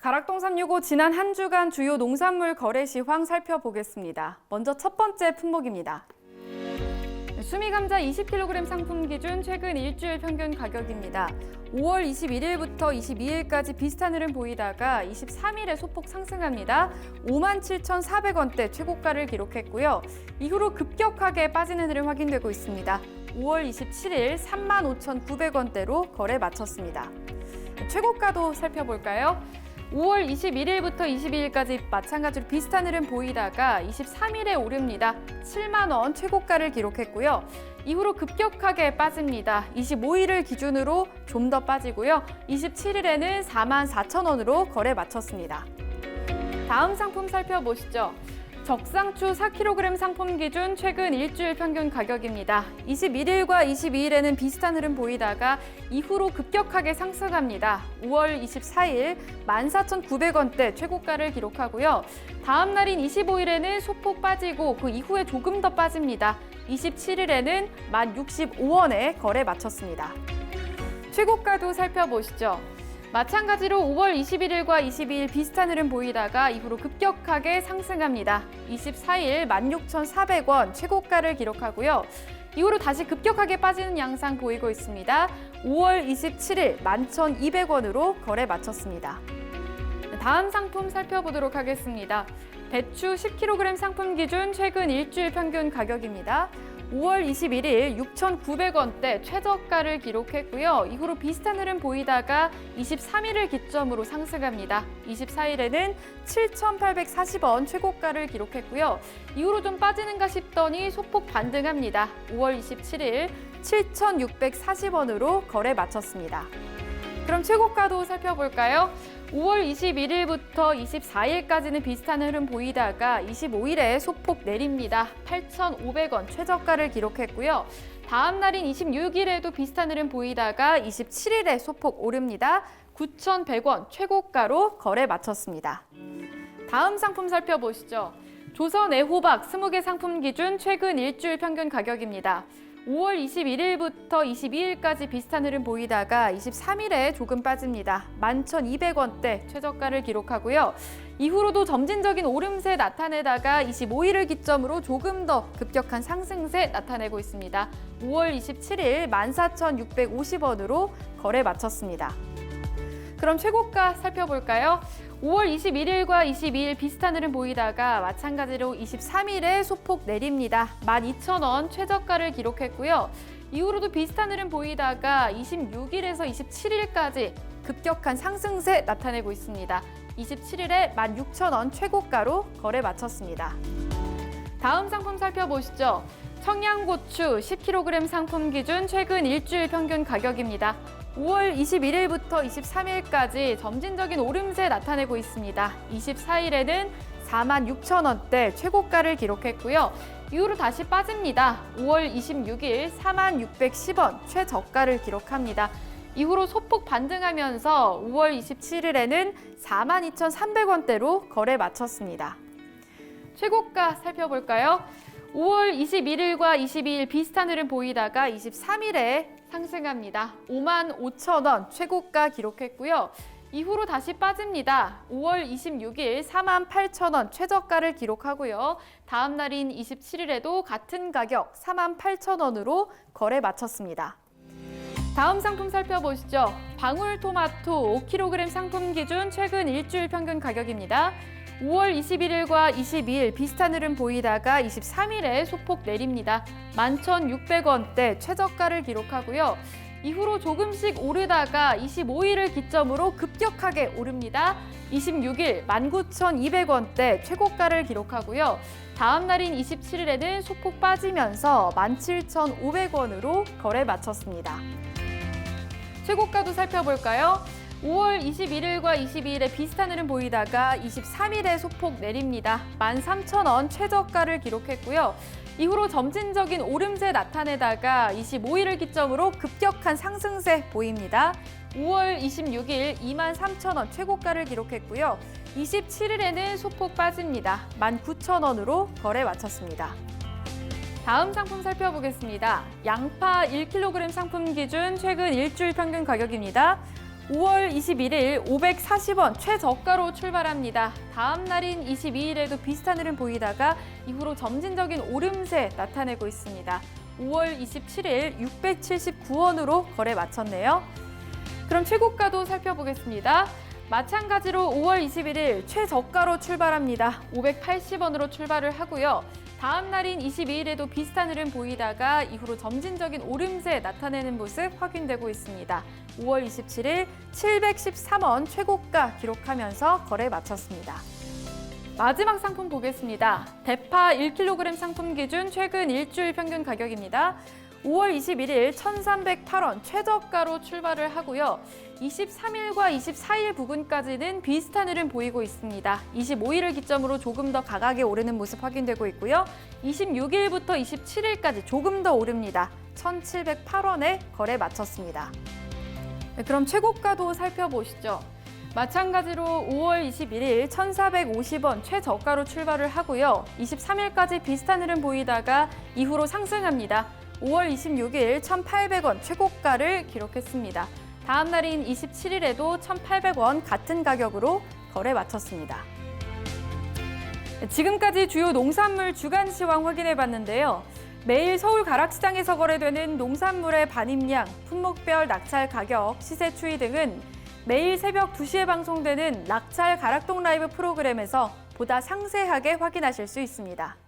가락동 365 지난 한 주간 주요 농산물 거래 시황 살펴보겠습니다. 먼저 첫 번째 품목입니다. 수미감자 20kg 상품 기준 최근 일주일 평균 가격입니다. 5월 21일부터 22일까지 비슷한 흐름 보이다가 23일에 소폭 상승합니다. 57,400원대 최고가를 기록했고요. 이후로 급격하게 빠지는 흐름 확인되고 있습니다. 5월 27일 35,900원대로 거래 마쳤습니다. 최고가도 살펴볼까요? 5월 21일부터 22일까지 마찬가지로 비슷한 흐름 보이다가 23일에 오릅니다. 7만 원 최고가를 기록했고요. 이후로 급격하게 빠집니다. 25일을 기준으로 좀 더 빠지고요. 27일에는 44,000원으로 거래 마쳤습니다. 다음 상품 살펴보시죠. 적상추 4kg 상품 기준 최근 일주일 평균 가격입니다. 21일과 22일에는 비슷한 흐름 보이다가 이후로 급격하게 상승합니다. 5월 24일 14,900원대 최고가를 기록하고요. 다음 날인 25일에는 소폭 빠지고 그 이후에 조금 더 빠집니다. 27일에는 1065원에 거래 마쳤습니다. 최고가도 살펴보시죠. 마찬가지로 5월 21일과 22일 비슷한 흐름 보이다가 이후로 급격하게 상승합니다. 24일 16,400원 최고가를 기록하고요. 이후로 다시 급격하게 빠지는 양상 보이고 있습니다. 5월 27일 11,200원으로 거래 마쳤습니다. 다음 상품 살펴보도록 하겠습니다. 배추 10kg 상품 기준 최근 일주일 평균 가격입니다. 5월 21일 6,900원대 최저가를 기록했고요. 이후로 비슷한 흐름 보이다가 23일을 기점으로 상승합니다. 24일에는 7,840원 최고가를 기록했고요. 이후로 좀 빠지는가 싶더니 소폭 반등합니다. 5월 27일 7,640원으로 거래 마쳤습니다. 그럼 최고가도 살펴볼까요? 5월 21일부터 24일까지는 비슷한 흐름 보이다가 25일에 소폭 내립니다. 8,500원 최저가를 기록했고요. 다음 날인 26일에도 비슷한 흐름 보이다가 27일에 소폭 오릅니다. 9,100원 최고가로 거래 마쳤습니다. 다음 상품 살펴보시죠. 조선 애호박 20개 상품 기준 최근 일주일 평균 가격입니다. 5월 21일부터 22일까지 비슷한 흐름 보이다가 23일에 조금 빠집니다. 11,200원대 최저가를 기록하고요. 이후로도 점진적인 오름세 나타내다가 25일을 기점으로 조금 더 급격한 상승세 나타내고 있습니다. 5월 27일 14,650원으로 거래 마쳤습니다. 그럼 최고가 살펴볼까요? 5월 21일과 22일 비슷한 흐름 보이다가 마찬가지로 23일에 소폭 내립니다. 12,000원 최저가를 기록했고요. 이후로도 비슷한 흐름 보이다가 26일에서 27일까지 급격한 상승세 나타내고 있습니다. 27일에 16,000원 최고가로 거래 마쳤습니다. 다음 상품 살펴보시죠. 청양고추 10kg 상품 기준 최근 일주일 평균 가격입니다. 5월 21일부터 23일까지 점진적인 오름세 나타내고 있습니다. 24일에는 46,000원대 최고가를 기록했고요. 이후로 다시 빠집니다. 5월 26일 4610원 최저가를 기록합니다. 이후로 소폭 반등하면서 5월 27일에는 42,300원대로 거래 마쳤습니다. 최고가 살펴볼까요? 5월 21일과 22일 비슷한 흐름 보이다가 23일에 상승합니다. 55,000원 최고가 기록했고요. 이후로 다시 빠집니다. 5월 26일 48,000원 최저가를 기록하고요. 다음 날인 27일에도 같은 가격 48,000원으로 거래 마쳤습니다. 다음 상품 살펴보시죠. 방울토마토 5kg 상품 기준 최근 일주일 평균 가격입니다. 5월 21일과 22일 비슷한 흐름 보이다가 23일에 소폭 내립니다. 11,600원대 최저가를 기록하고요. 이후로 조금씩 오르다가 25일을 기점으로 급격하게 오릅니다. 26일 19,200원대 최고가를 기록하고요. 다음 날인 27일에는 소폭 빠지면서 17,500원으로 거래 마쳤습니다. 최고가도 살펴볼까요? 5월 21일과 22일에 비슷한 흐름 보이다가 23일에 소폭 내립니다. 13,000원 최저가를 기록했고요. 이후로 점진적인 오름세 나타내다가 25일을 기점으로 급격한 상승세 보입니다. 5월 26일 23,000원 최고가를 기록했고요. 27일에는 소폭 빠집니다. 19,000원으로 거래 마쳤습니다. 다음 상품 살펴보겠습니다. 양파 1kg 상품 기준 최근 일주일 평균 가격입니다. 5월 21일 540원 최저가로 출발합니다. 다음 날인 22일에도 비슷한 흐름 보이다가 이후로 점진적인 오름세 나타내고 있습니다. 5월 27일 679원으로 거래 마쳤네요. 그럼 최고가도 살펴보겠습니다. 마찬가지로 5월 21일 최저가로 출발합니다. 580원으로 출발을 하고요. 다음 날인 22일에도 비슷한 흐름 보이다가 이후로 점진적인 오름세 나타내는 모습 확인되고 있습니다. 5월 27일 713원 최고가 기록하면서 거래 마쳤습니다. 마지막 상품 보겠습니다. 대파 1kg 상품 기준 최근 일주일 평균 가격입니다. 5월 21일 1,308원 최저가로 출발을 하고요. 23일과 24일 부근까지는 비슷한 흐름 보이고 있습니다. 25일을 기점으로 조금 더 가격이 오르는 모습 확인되고 있고요. 26일부터 27일까지 조금 더 오릅니다. 1,708원에 거래 마쳤습니다. 네, 그럼 최고가도 살펴보시죠. 마찬가지로 5월 21일 1,450원 최저가로 출발을 하고요. 23일까지 비슷한 흐름 보이다가 이후로 상승합니다. 5월 26일 1,800원 최고가를 기록했습니다. 다음 날인 27일에도 1,800원 같은 가격으로 거래 마쳤습니다. 지금까지 주요 농산물 주간 시황 확인해 봤는데요. 매일 서울 가락시장에서 거래되는 농산물의 반입량, 품목별 낙찰 가격, 시세 추이 등은 매일 새벽 2시에 방송되는 낙찰 가락동 라이브 프로그램에서 보다 상세하게 확인하실 수 있습니다.